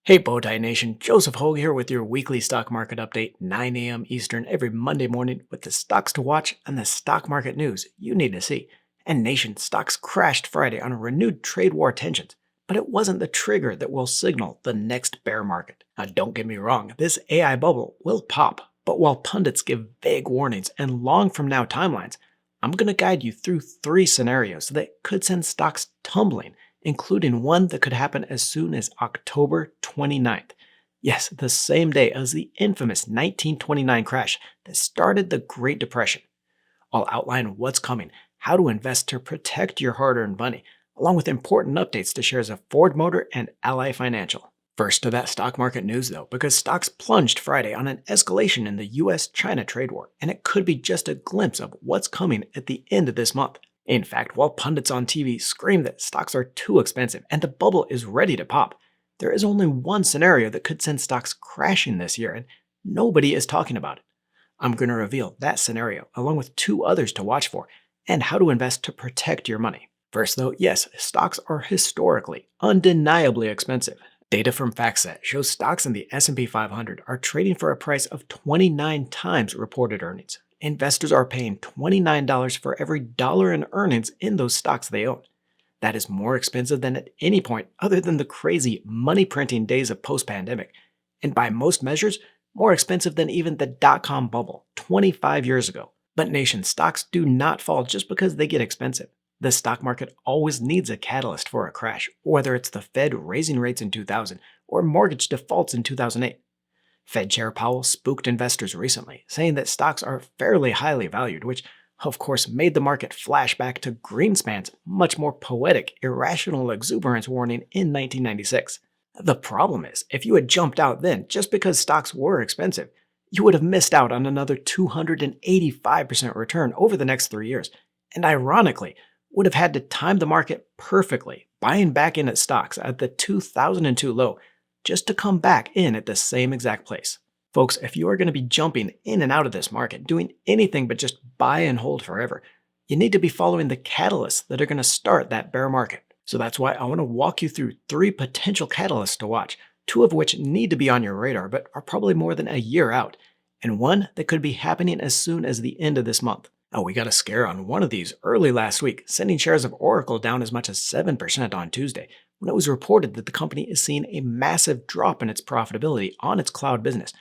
Hey Bowtie Nation, Joseph Hogue here with your weekly stock market update, 9 a.m. Eastern every Monday morning with the stocks to watch and the stock market news you need to see. And Nation stocks crashed Friday on renewed trade war tensions, but it wasn't the trigger that will signal the next bear market. Now don't get me wrong, this AI bubble will pop, but while pundits give vague warnings and long from now timelines, I'm going to guide you through three scenarios that could send stocks tumbling, including one that could happen as soon as October 29th. Yes, the same day as the infamous 1929 crash that started the Great Depression. I'll outline what's coming, how to invest to protect your hard-earned money, along with important updates to shares of Ford Motor and Ally Financial. First to that stock market news though, because stocks plunged Friday on an escalation in the US-China trade war, and it could be just a glimpse of what's coming at the end of this month. In fact, while pundits on TV scream that stocks are too expensive and the bubble is ready to pop, there is only one scenario that could send stocks crashing this year, and nobody is talking about it. I'm going to reveal that scenario, along with two others to watch for, and how to invest to protect your money. First though, yes, stocks are historically, undeniably expensive. Data from FactSet shows stocks in the S&P 500 are trading for a price of 29 times reported earnings. Investors are paying $29 for every dollar in earnings in those stocks they own. That is more expensive than at any point other than the crazy money-printing days of post-pandemic, and by most measures, more expensive than even the dot-com bubble 25 years ago. But nation stocks do not fall just because they get expensive. The stock market always needs a catalyst for a crash, whether it's the Fed raising rates in 2000 or mortgage defaults in 2008. Fed Chair Powell spooked investors recently, saying that stocks are fairly highly valued, which of course made the market flash back to Greenspan's much more poetic, irrational exuberance warning in 1996. The problem is, if you had jumped out then just because stocks were expensive, you would have missed out on another 285% return over the next 3 years, and ironically, would have had to time the market perfectly, buying back in at stocks at the 2002 low, just to come back in at the same exact place. Folks, if you are going to be jumping in and out of this market, doing anything but just buy and hold forever, you need to be following the catalysts that are going to start that bear market. So that's why I want to walk you through three potential catalysts to watch, two of which need to be on your radar but are probably more than a year out, and one that could be happening as soon as the end of this month. Oh, we got a scare on one of these early last week, sending shares of Oracle down as much as 7% on Tuesday, when it was reported that the company is seeing a massive drop in its profitability on its cloud business,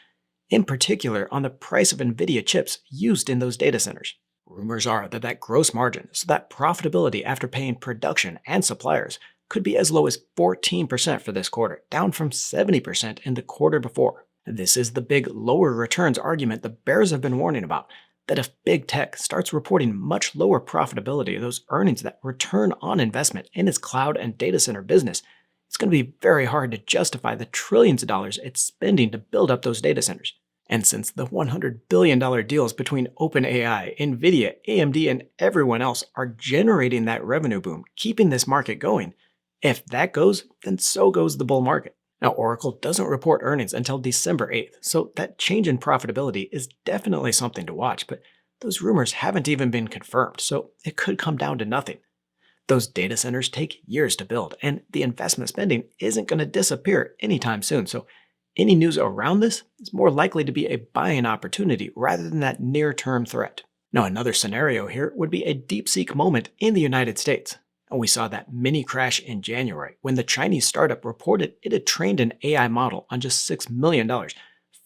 in particular on the price of NVIDIA chips used in those data centers. Rumors are that that gross margin, so that profitability after paying production and suppliers, could be as low as 14% for this quarter, down from 70% in the quarter before. This is the big lower returns argument the bears have been warning about, that if big tech starts reporting much lower profitability of those earnings that return on investment in its cloud and data center business, it's going to be very hard to justify the trillions of dollars it's spending to build up those data centers. And since the $100 billion deals between OpenAI, NVIDIA, AMD, and everyone else are generating that revenue boom, keeping this market going, if that goes, then so goes the bull market. Now, Oracle doesn't report earnings until December 8th, so that change in profitability is definitely something to watch, but those rumors haven't even been confirmed, so it could come down to nothing. Those data centers take years to build, and the investment spending isn't going to disappear anytime soon, so any news around this is more likely to be a buying opportunity rather than that near-term threat. Now, another scenario here would be a DeepSeek moment in the United States. And we saw that mini crash in January when the Chinese startup reported it had trained an AI model on just $6 million,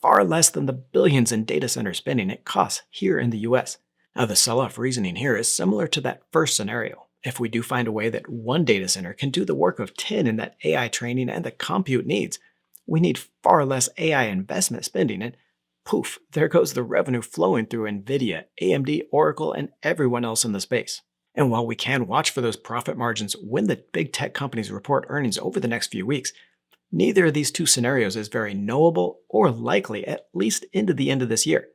far less than the billions in data center spending it costs here in the US. Now, the sell-off reasoning here is similar to that first scenario. If we do find a way that one data center can do the work of 10 in that AI training and the compute needs, we need far less AI investment spending, and poof, there goes the revenue flowing through NVIDIA, AMD, Oracle, and everyone else in the space. And while we can watch for those profit margins when the big tech companies report earnings over the next few weeks, neither of these two scenarios is very knowable or likely at least into the end of this year.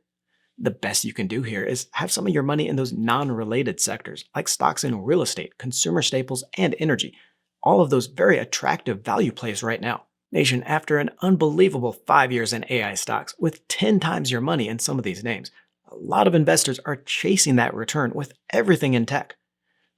The best you can do here is have some of your money in those non-related sectors, like stocks in real estate, consumer staples, and energy, all of those very attractive value plays right now. Nation, after an unbelievable 5 years in AI stocks with 10 times your money in some of these names, a lot of investors are chasing that return with everything in tech.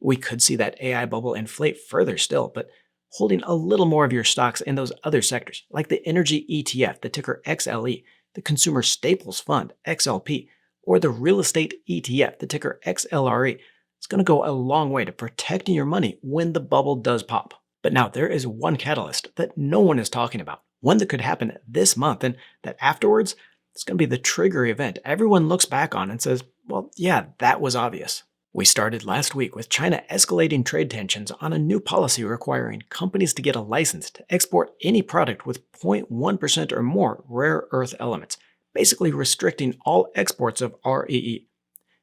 We could see that AI bubble inflate further still, but holding a little more of your stocks in those other sectors, like the Energy ETF, the ticker XLE, the Consumer Staples Fund, XLP, or the Real Estate ETF, the ticker XLRE, is going to go a long way to protecting your money when the bubble does pop. But now there is one catalyst that no one is talking about, one that could happen this month, and that afterwards, it's going to be the trigger event everyone looks back on and says, well, yeah, that was obvious. We started last week with China escalating trade tensions on a new policy requiring companies to get a license to export any product with 0.1% or more rare earth elements, basically restricting all exports of REE.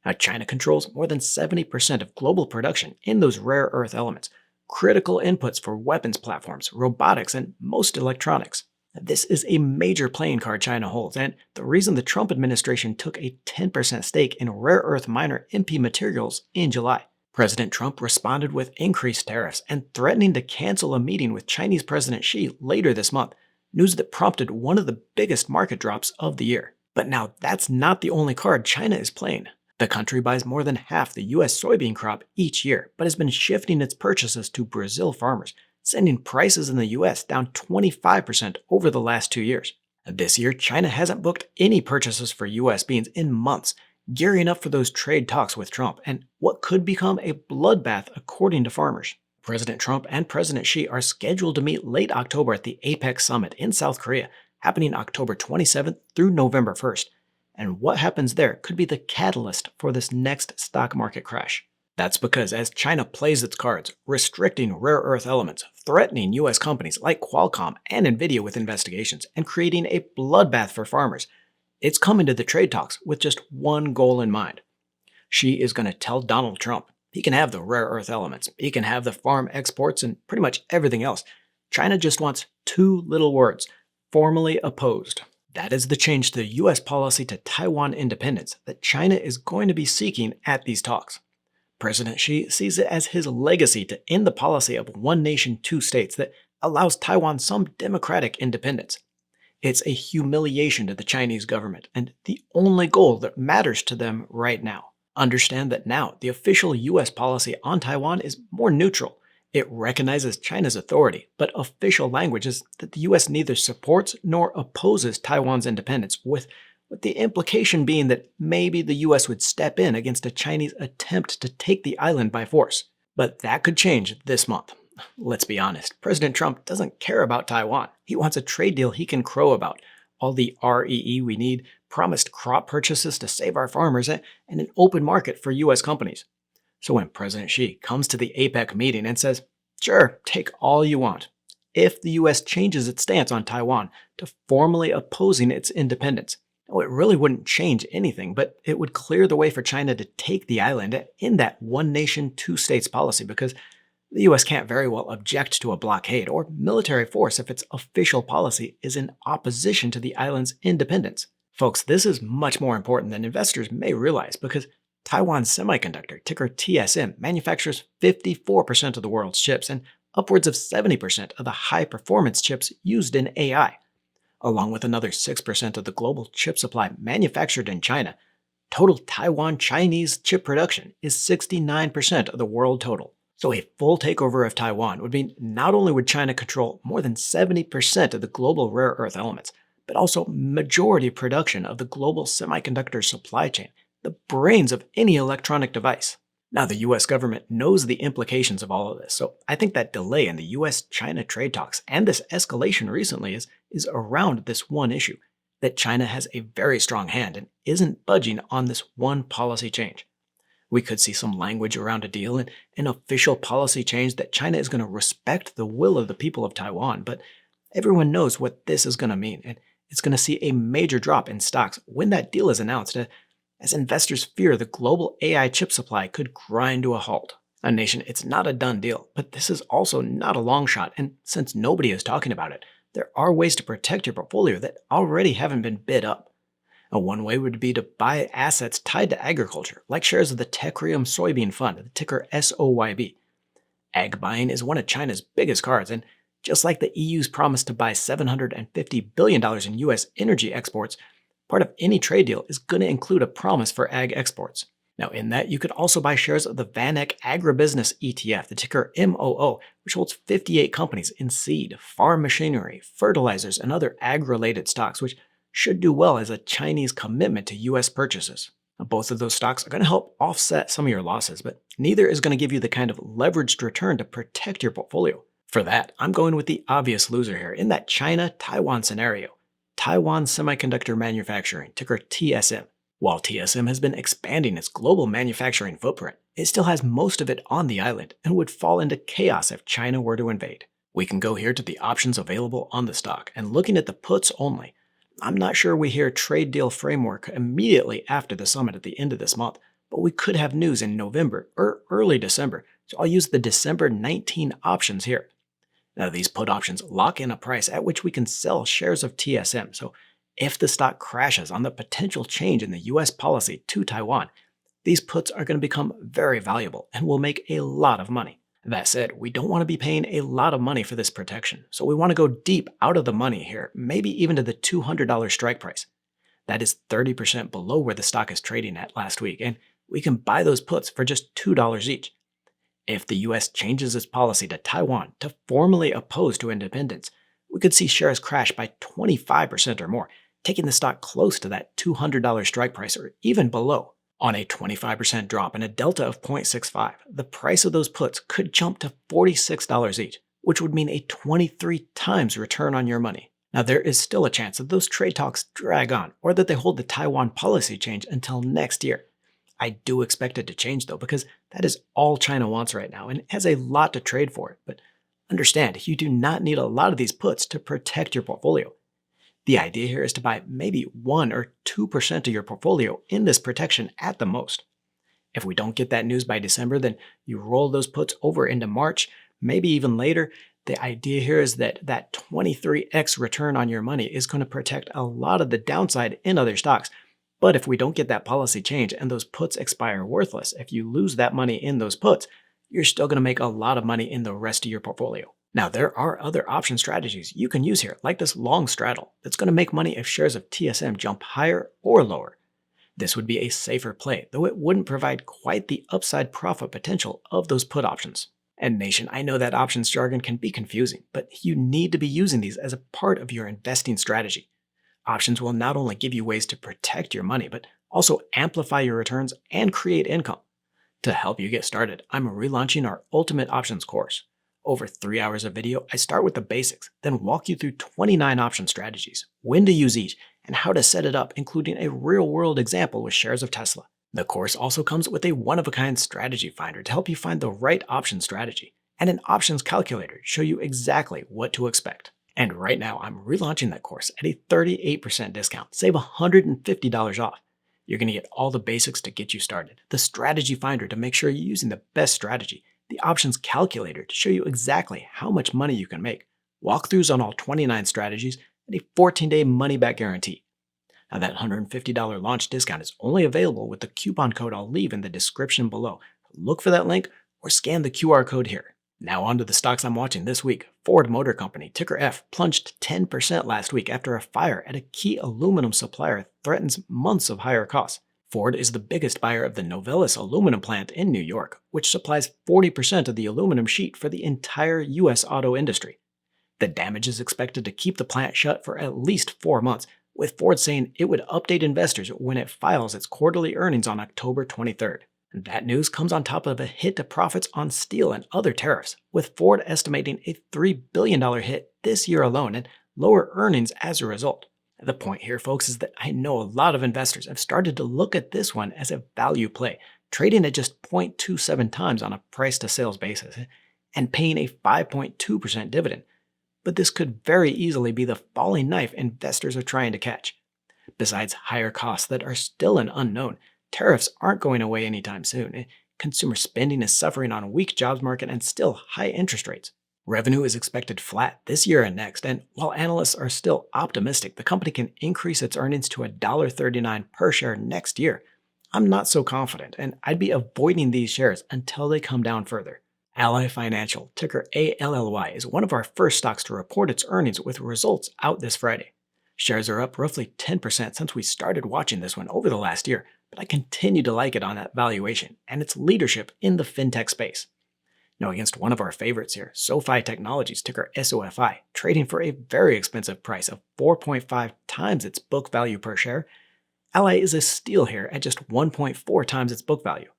Now, China controls more than 70% of global production in those rare earth elements, critical inputs for weapons platforms, robotics, and most electronics. This is a major playing card China holds, and the reason the Trump administration took a 10% stake in rare earth miner MP Materials in July. President Trump responded with increased tariffs and threatening to cancel a meeting with Chinese President Xi later this month, news that prompted one of the biggest market drops of the year. But now that's not the only card China is playing. The country buys more than half the U.S. soybean crop each year, but has been shifting its purchases to Brazil farmers, sending prices in the US down 25% over the last 2 years. This year, China hasn't booked any purchases for US beans in months, gearing up for those trade talks with Trump and what could become a bloodbath according to farmers. President Trump and President Xi are scheduled to meet late October at the APEC summit in South Korea, happening October 27th through November 1st. And what happens there could be the catalyst for this next stock market crash. That's because as China plays its cards, restricting rare earth elements, threatening US companies like Qualcomm and Nvidia with investigations, and creating a bloodbath for farmers, it's coming to the trade talks with just one goal in mind. Xi is going to tell Donald Trump he can have the rare earth elements, he can have the farm exports, and pretty much everything else. China just wants two little words: formally opposed. That is the change to US policy to Taiwan independence that China is going to be seeking at these talks. President Xi sees it as his legacy to end the policy of one nation, two states that allows Taiwan some democratic independence. It's a humiliation to the Chinese government and the only goal that matters to them right now. Understand that now the official US policy on Taiwan is more neutral. It recognizes China's authority, but official language is that the US neither supports nor opposes Taiwan's independence, with the implication being that maybe the US would step in against a Chinese attempt to take the island by force. But that could change this month. Let's be honest, President Trump doesn't care about Taiwan. He wants a trade deal he can crow about, all the REE we need, promised crop purchases to save our farmers, and an open market for US companies. So when President Xi comes to the APEC meeting and says, sure, take all you want, if the US changes its stance on Taiwan to formally opposing its independence, oh, it really wouldn't change anything, but it would clear the way for China to take the island in that one nation, two states policy, because the US can't very well object to a blockade or military force if its official policy is in opposition to the island's independence. Folks, this is much more important than investors may realize, because Taiwan Semiconductor, ticker TSM, manufactures 54% of the world's chips and upwards of 70% of the high-performance chips used in AI. Along with another 6% of the global chip supply manufactured in China, total Taiwan Chinese chip production is 69% of the world total. So a full takeover of Taiwan would mean not only would China control more than 70% of the global rare earth elements, but also majority production of the global semiconductor supply chain, the brains of any electronic device. Now, the US government knows the implications of all of this, so I think that delay in the US-China trade talks and this escalation recently is around this one issue, that China has a very strong hand and isn't budging on this one policy change. We could see some language around a deal and an official policy change that China is going to respect the will of the people of Taiwan, but everyone knows what this is going to mean, and it's going to see a major drop in stocks when that deal is announced, as investors fear the global AI chip supply could grind to a halt. A nation, it's not a done deal, but this is also not a long shot, and since nobody is talking about it, there are ways to protect your portfolio that already haven't been bid up. One way would be to buy assets tied to agriculture, like shares of the Techrium Soybean Fund, the ticker SOYB. Ag buying is one of China's biggest cards, and just like the EU's promise to buy $750 billion in US energy exports, part of any trade deal is going to include a promise for ag exports. Now, in that, you could also buy shares of the VanEck Agribusiness ETF, the ticker MOO, which holds 58 companies in seed, farm machinery, fertilizers, and other ag-related stocks, which should do well as a Chinese commitment to U.S. purchases. Now, both of those stocks are going to help offset some of your losses, but neither is going to give you the kind of leveraged return to protect your portfolio. For that, I'm going with the obvious loser here in that China-Taiwan scenario. Taiwan Semiconductor Manufacturing, ticker TSM. While TSM has been expanding its global manufacturing footprint, it still has most of it on the island and would fall into chaos if China were to invade. We can go here to the options available on the stock, and looking at the puts only, I'm not sure we hear trade deal framework immediately after the summit at the end of this month, but we could have news in November or early December, so I'll use the December 19 options here. Now, these put options lock in a price at which we can sell shares of TSM, so if the stock crashes on the potential change in the US policy to Taiwan, these puts are going to become very valuable and will make a lot of money. That said, we don't want to be paying a lot of money for this protection, so we want to go deep out of the money here, maybe even to the $200 strike price. That is 30% below where the stock is trading at last week, and we can buy those puts for just $2 each. If the US changes its policy to Taiwan to formally oppose to independence, we could see shares crash by 25% or more, taking the stock close to that $200 strike price or even below. On a 25% drop and a delta of 0.65, the price of those puts could jump to $46 each, which would mean a 23 times return on your money. Now, there is still a chance that those trade talks drag on or that they hold the Taiwan policy change until next year. I do expect it to change though, because that is all China wants right now and has a lot to trade for it. But understand, you do not need a lot of these puts to protect your portfolio. The idea here is to buy maybe 1 or 2% of your portfolio in this protection at the most. If we don't get that news by December, then you roll those puts over into March, maybe even later. The idea here is that 23x return on your money is going to protect a lot of the downside in other stocks. But if we don't get that policy change and those puts expire worthless, if you lose that money in those puts, you're still going to make a lot of money in the rest of your portfolio. Now, there are other option strategies you can use here, like this long straddle, that's going to make money if shares of TSM jump higher or lower. This would be a safer play, though it wouldn't provide quite the upside profit potential of those put options. And Nation, I know that options jargon can be confusing, but you need to be using these as a part of your investing strategy. Options will not only give you ways to protect your money, but also amplify your returns and create income. To help you get started, I'm relaunching our Ultimate Options course. Over 3 hours of video, I start with the basics, then walk you through 29 option strategies, when to use each, and how to set it up, including a real-world example with shares of Tesla. The course also comes with a one-of-a-kind strategy finder to help you find the right option strategy, and an options calculator to show you exactly what to expect. And right now, I'm relaunching that course at a 38% discount. Save $150 off. You're going to get all the basics to get you started, the strategy finder to make sure you're using the best strategy, the options calculator to show you exactly how much money you can make, walkthroughs on all 29 strategies, and a 14-day money-back guarantee. Now, that $150 launch discount is only available with the coupon code I'll leave in the description below. Look for that link or scan the QR code here. Now on to the stocks I'm watching this week. Ford Motor Company, ticker F, plunged 10% last week after a fire at a key aluminum supplier threatens months of higher costs. Ford is the biggest buyer of the Novelis aluminum plant in New York, which supplies 40% of the aluminum sheet for the entire U.S. auto industry. The damage is expected to keep the plant shut for at least 4 months, with Ford saying it would update investors when it files its quarterly earnings on October 23rd. That news comes on top of a hit to profits on steel and other tariffs, with Ford estimating a $3 billion hit this year alone and lower earnings as a result. The point here, folks, is that I know a lot of investors have started to look at this one as a value play, trading at just 0.27 times on a price-to-sales basis and paying a 5.2% dividend. But this could very easily be the falling knife investors are trying to catch. Besides higher costs that are still an unknown, tariffs aren't going away anytime soon. Consumer spending is suffering on a weak jobs market and still high interest rates. Revenue is expected flat this year and next, and while analysts are still optimistic the company can increase its earnings to $1.39 per share next year, I'm not so confident, and I'd be avoiding these shares until they come down further. Ally Financial, ticker ALLY, is one of our first stocks to report its earnings with results out this Friday. Shares are up roughly 10% since we started watching this one over the last year, but I continue to like it on that valuation and its leadership in the fintech space. Now, against one of our favorites here, SoFi Technologies, ticker SOFI, trading for a very expensive price of 4.5 times its book value per share, Ally is a steal here at just 1.4 times its book value.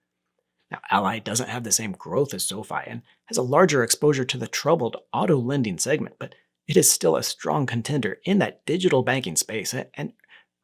Now, Ally doesn't have the same growth as SoFi and has a larger exposure to the troubled auto lending segment, but it is still a strong contender in that digital banking space, and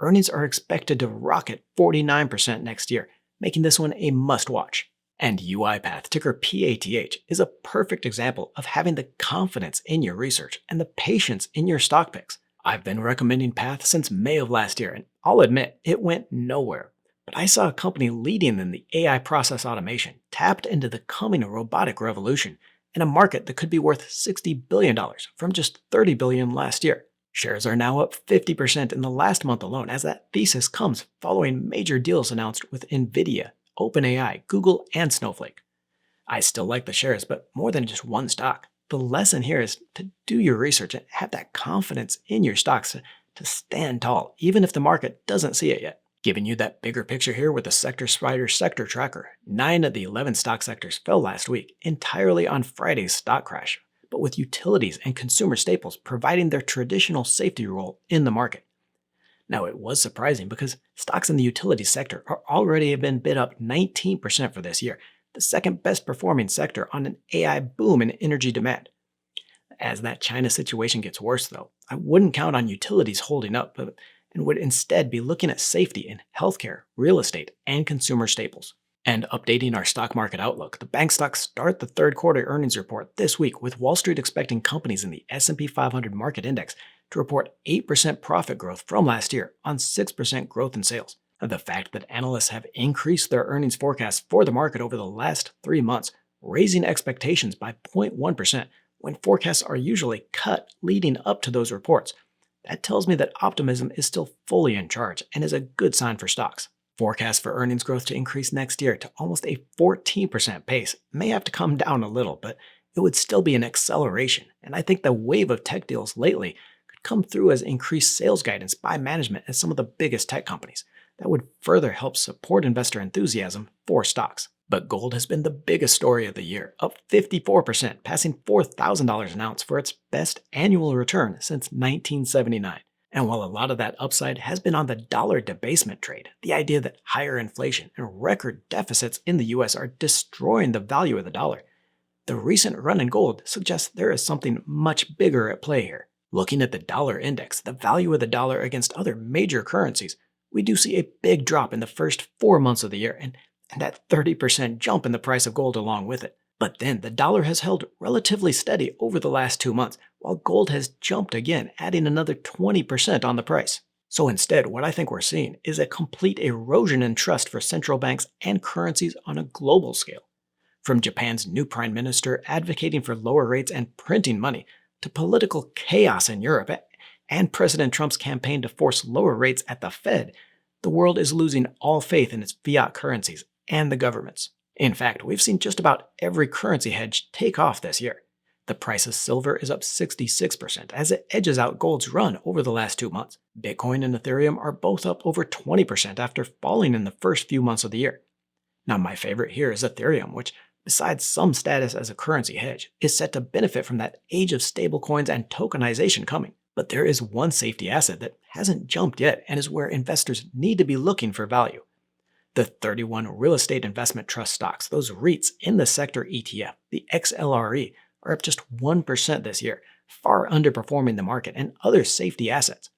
earnings are expected to rocket 49% next year, making this one a must-watch. And UiPath, ticker PATH, is a perfect example of having the confidence in your research and the patience in your stock picks. I've been recommending Path since May of last year, and I'll admit it went nowhere. But I saw a company leading in the AI process automation tapped into the coming robotic revolution in a market that could be worth $60 billion from just $30 billion last year. Shares are now up 50% in the last month alone, as that thesis comes following major deals announced with Nvidia, OpenAI, Google, and Snowflake. I still like the shares, but more than just one stock. The lesson here is to do your research and have that confidence in your stocks to stand tall, even if the market doesn't see it yet. Giving you that bigger picture here with the Sector Spider Sector Tracker, 9 of the 11 stock sectors fell last week, entirely on Friday's stock crash, but with utilities and consumer staples providing their traditional safety role in the market. Now, it was surprising because stocks in the utility sector are already have been bid up 19% for this year, the second best performing sector on an AI boom in energy demand. As that China situation gets worse, though, I wouldn't count on utilities holding up, and would instead be looking at safety in healthcare, real estate, and consumer staples. And updating our stock market outlook, the bank stocks start the third quarter earnings report this week, with Wall Street expecting companies in the S&P 500 market index to report 8% profit growth from last year on 6% growth in sales. The fact that analysts have increased their earnings forecasts for the market over the last 3 months, raising expectations by 0.1% when forecasts are usually cut leading up to those reports, that tells me that optimism is still fully in charge and is a good sign for stocks. Forecasts for earnings growth to increase next year to almost a 14% pace may have to come down a little, but it would still be an acceleration, and I think the wave of tech deals lately could come through as increased sales guidance by management at some of the biggest tech companies. That would further help support investor enthusiasm for stocks. But gold has been the biggest story of the year, up 54%, passing $4,000 an ounce for its best annual return since 1979. And while a lot of that upside has been on the dollar debasement trade, the idea that higher inflation and record deficits in the US are destroying the value of the dollar, the recent run in gold suggests there is something much bigger at play here. Looking at the dollar index, the value of the dollar against other major currencies, we do see a big drop in the first 4 months of the year, and that 30% jump in the price of gold along with it. But then the dollar has held relatively steady over the last 2 months, while gold has jumped again, adding another 20% on the price. So instead, what I think we're seeing is a complete erosion in trust for central banks and currencies on a global scale. From Japan's new prime minister advocating for lower rates and printing money, to political chaos in Europe, and President Trump's campaign to force lower rates at the Fed, the world is losing all faith in its fiat currencies and the governments. In fact, we've seen just about every currency hedge take off this year. The price of silver is up 66% as it edges out gold's run over the last 2 months. Bitcoin and Ethereum are both up over 20% after falling in the first few months of the year. Now, my favorite here is Ethereum, which, besides some status as a currency hedge, is set to benefit from that age of stablecoins and tokenization coming. But there is one safety asset that hasn't jumped yet and is where investors need to be looking for value. The 31 real estate investment trust stocks, those REITs in the sector ETF, the XLRE, are up just 1% this year, far underperforming the market and other safety assets.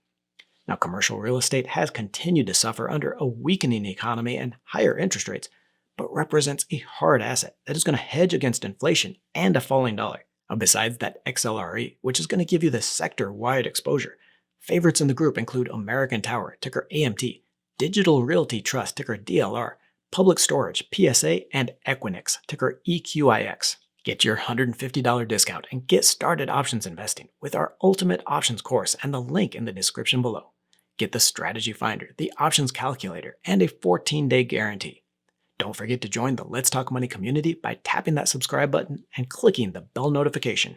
Now, commercial real estate has continued to suffer under a weakening economy and higher interest rates, but represents a hard asset that is going to hedge against inflation and a falling dollar. Besides that XLRE, which is going to give you the sector-wide exposure, favorites in the group include American Tower, ticker AMT, Digital Realty Trust, ticker DLR, Public Storage, PSA, and Equinix, ticker EQIX. Get your $150 discount and get started options investing with our Ultimate Options course and the link in the description below. Get the Strategy Finder, the Options Calculator, and a 14-day guarantee. Don't forget to join the Let's Talk Money community by tapping that subscribe button and clicking the bell notification.